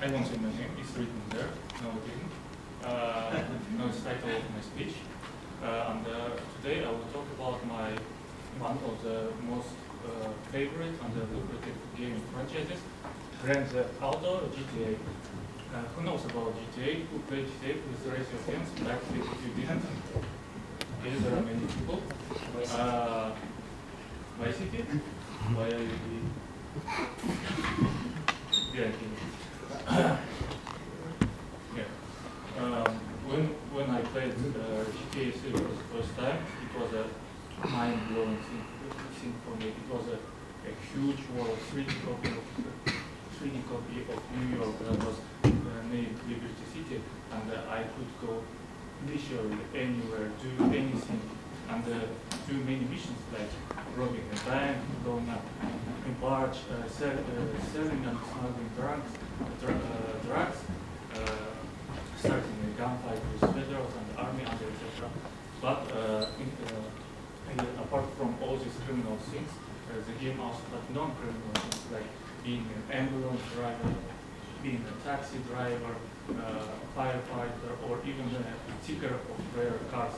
I won't say my name, it's written there. No, it didn't. No, it's the title of my speech. Today I will talk about one of the most favorite and lucrative gaming franchises, Grand Theft Auto, GTA. Who knows about GTA? Who played GTA? Please raise your hands. Back if you didn't. Okay, there are many people. Vice City? Why are you? Yeah. When I played GTA 3 for the first time, it was a mind-blowing thing for me. It was a huge world, 3D copy of New York that was named Liberty City, and I could go literally anywhere, do anything, and do many missions like robbing a bank, going up a barge, selling and smuggling drugs, starting a gunfight with federals and the army, and etc. But apart from all these criminal things, the game also had non-criminal things like being an ambulance driver, being a taxi driver, firefighter, or even a ticker of rare cars.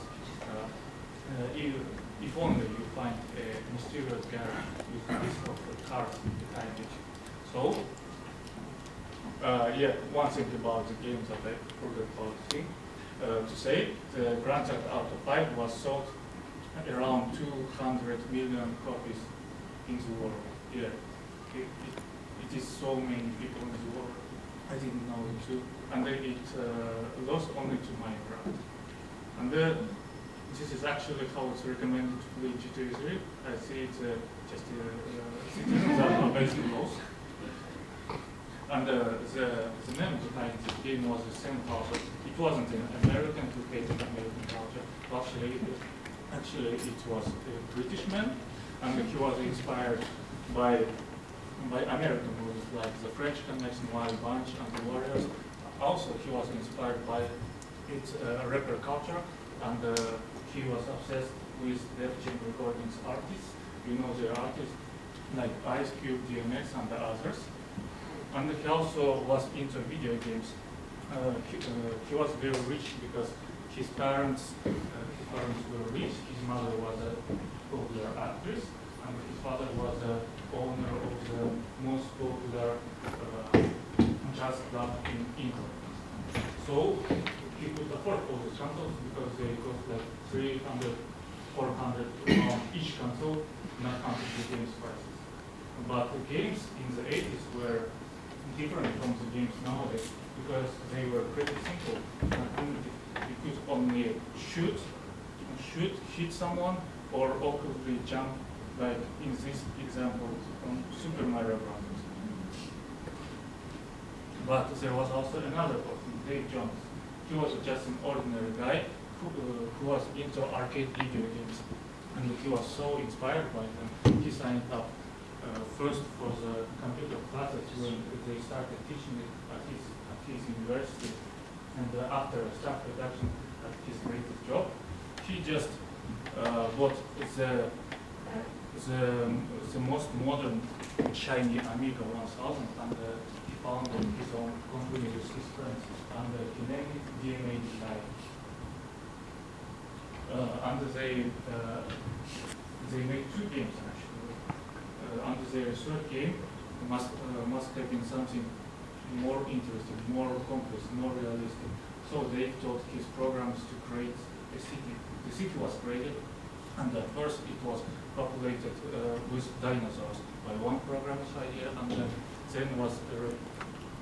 If only you find a mysterious garage with a list of cars behind it. So, one thing about the games that I forgot about to say, the Grand Theft Auto 5 was sold around 200 million copies in the world. Yeah, it is so many people in the world. I didn't know it too, and it lost only to Minecraft. And this is actually how it's recommended to play GTA 3. I see it's just citizens are basic laws. And the name behind this game was the same culture. It wasn't an American who hated American culture. Actually, it was a British man, and he was inspired by American movies like The French Connection, Wild Bunch, and The Warriors. Also, he was inspired by its rapper culture, and he was obsessed with Def Jam Recordings artists. You know the artists like Ice Cube, DMX, and the others. And he also was into video games. He was very rich because his parents were rich. His mother was a popular actress, and his father was the owner of the most popular jazz club in England. So he could afford all these consoles because they cost like 300, 400 each console, not counting the games prices. But the games in the 80s were different from the games nowadays because they were pretty simple. You could only shoot, hit someone, or awkwardly jump, like in this example from Super Mario Bros. But there was also another person, Dave Jones. He was just an ordinary guy who was into arcade video games, and he was so inspired by them. He signed up first for the computer classes when they started teaching it at his university, and after staff reduction at his latest job, he just bought the most modern shiny Amiga 1000, and he founded his own company with his friends, and he named it DNA Design. And they made two games actually. Under their third game must have been something more interesting, more complex, more realistic. So they taught his programs to create a city. The city was created, and at first it was populated with dinosaurs by one programmer's idea, and then was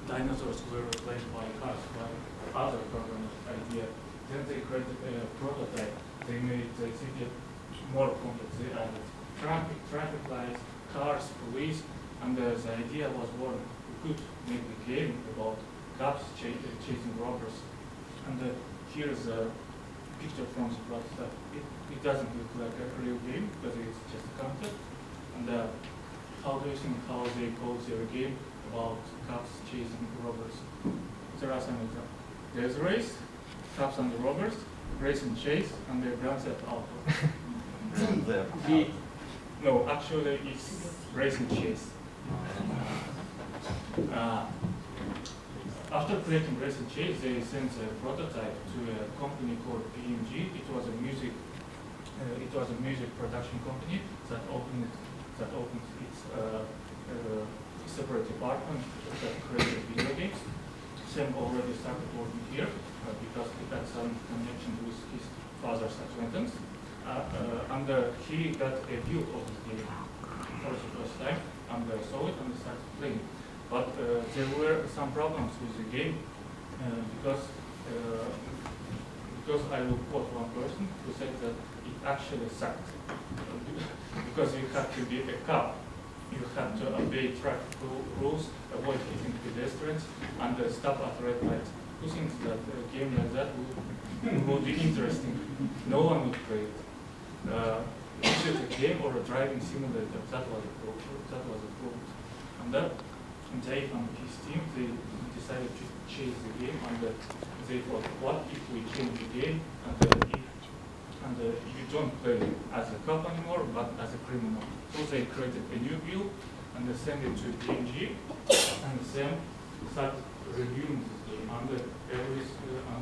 dinosaurs were replaced by cars by other programmer's idea. Then they created a prototype. They made the city more complex. They added traffic lights, cars, police, and the idea was born. We could make a game about cops chasing robbers. And here's a picture from the prototype. It doesn't look like a real game because it's just a concept. And how do you think how they call their game about cops chasing robbers? There are some examples. There's a race, cops and the robbers, race and chase, and the Grand Theft Auto. No, actually it's race and chase. After creating Racing Chase, they sent a prototype to a company called PMG. It was a music production company that opened its separate department that created video games. Sam already started working here because he had some connection with his father's acquaintance. And he got a view of the game for the first time, and saw it and started playing. But there were some problems with the game because I will quote one person who said that it actually sucked. Because you had to be a cop, you had to obey traffic rules, avoid hitting pedestrians, and stop at red lights. Who thinks that a game like that would be interesting? No one would play it. Is it a game or a driving simulator? That was approved. And Dave and his team, they decided to change the game, and they thought, what if we change the game and you don't play as a cop anymore, but as a criminal? So they created a new bill and they sent it to DMG, and Sam started reviewing this game. And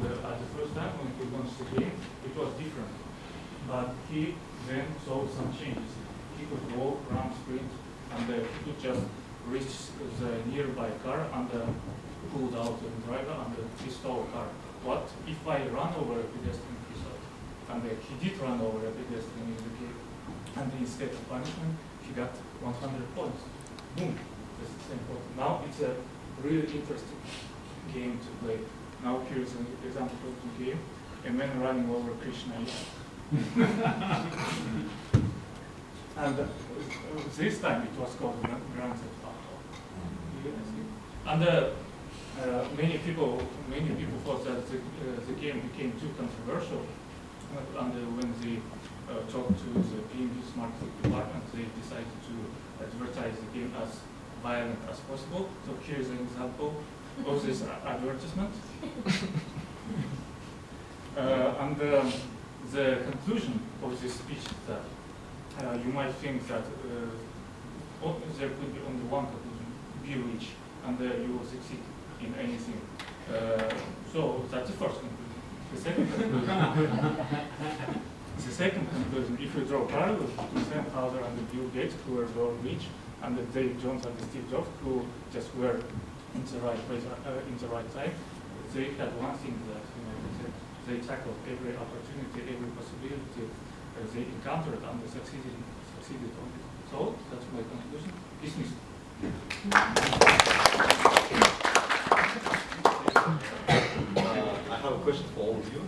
at the first time when he launched the game, it was different. But he then saw some changes. He could walk, run, sprint, and he could just reach the nearby car and pulled out the driver and he stole a car. What if I run over a pedestrian? He thought. And he did run over a pedestrian in the game. And instead of punishment, he got 100 points. Boom! That's the same point. Now it's a really interesting game to play. Now here's an example of the game. A man running over Krishna. And this time it was called Grand Theft Auto. And many people thought that the game became too controversial. And when they talked to the PMG's marketing department, they decided to advertise the game as violent as possible. So here's an example of this advertisement. And the conclusion of this speech is that you might think that there could be only one conclusion: be rich, and you will succeed in anything. So that's the first conclusion. The second conclusion, if you draw parallels between Sam Hauser and Bill Gates, who were very rich, and Dave Jones and Steve Jobs, who just were in the right place in the right time, they had one thing that they tackled every opportunity, every possibility they encountered, and they succeeded on it. So that's my conclusion. Dismissed. I have a question for all of you.